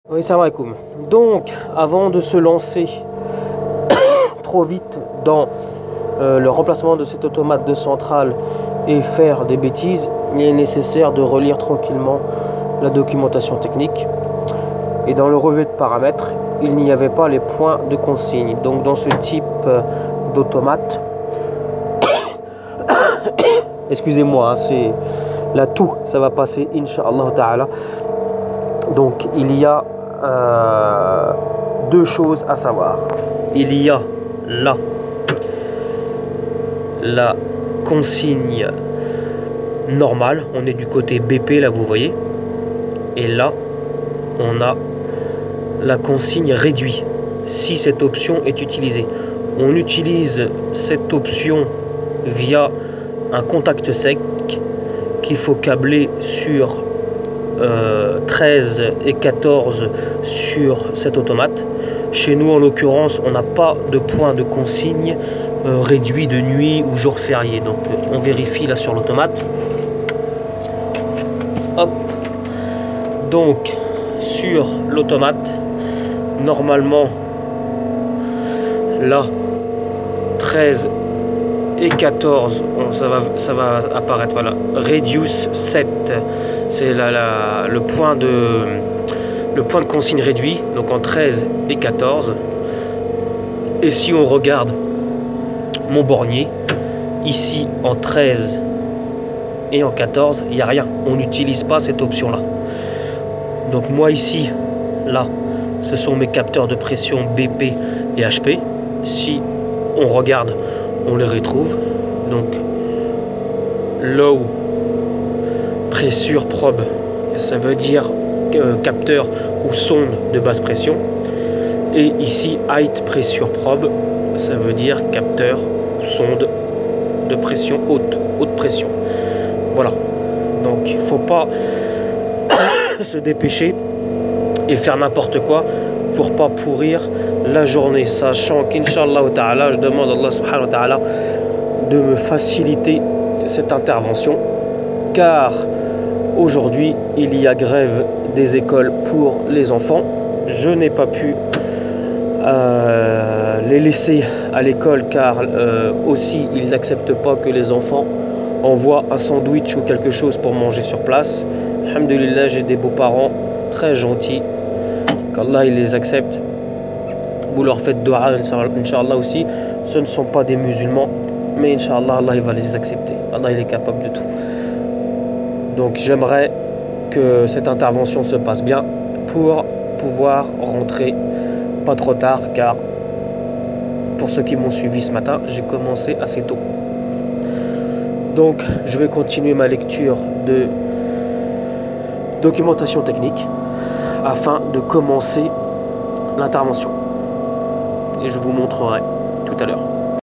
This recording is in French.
Oui, salam alaikum. Donc, avant de se lancer trop vite dans le remplacement de cet automate de centrale et faire des bêtises, il est nécessaire de relire tranquillement la documentation technique. Et dans le relevé de paramètres, il n'y avait pas les points de consigne. Donc, dans ce type d'automate, excusez-moi, hein, c'est la toux, ça va passer, Inch'Allah Ta'ala. Donc, il y a deux choses à savoir. Il y a là la consigne normale, on est du côté BP là, vous voyez, et là on a la consigne réduit si cette option est utilisée. On utilise cette option via un contact sec qu'il faut câbler sur 13 et 14 sur cet automate. Chez nous en l'occurrence on n'a pas de point de consigne réduit de nuit ou jour férié, donc on vérifie là sur l'automate. Hop, donc sur l'automate normalement là 13 et 14 ça va apparaître, voilà, reduce 7, c'est le point de consigne réduit, donc en 13 et 14. Et si on regarde mon bornier ici en 13 et en 14, il n'y a rien, on n'utilise pas cette option là. Donc moi ici là ce sont mes capteurs de pression BP et HP. Si on regarde, on les retrouve. Donc low pressure probe, ça veut dire capteur ou sonde de basse pression. Et ici high pressure probe, ça veut dire capteur ou sonde de pression haute pression. Voilà, donc il ne faut pas se dépêcher et faire n'importe quoi pour pas pourrir la journée, sachant qu'Inch'Allah Ta'ala, je demande à Allah Subhanahu wa Ta'ala de me faciliter cette intervention, car aujourd'hui il y a grève des écoles pour les enfants. Je n'ai pas pu les laisser à l'école car aussi ils n'acceptent pas que les enfants envoient un sandwich ou quelque chose pour manger sur place. Alhamdulillah, j'ai des beaux-parents très gentils, qu'Allah il les accepte. Vous leur faites dua, Inch'Allah aussi. Ce ne sont pas des musulmans, mais Inch'Allah, Allah il va les accepter. Allah il est capable de tout. Donc j'aimerais que cette intervention se passe bien pour pouvoir rentrer pas trop tard, car pour ceux qui m'ont suivi ce matin, j'ai commencé assez tôt. Donc je vais continuer ma lecture de documentation technique afin de commencer l'intervention. Et je vous montrerai tout à l'heure.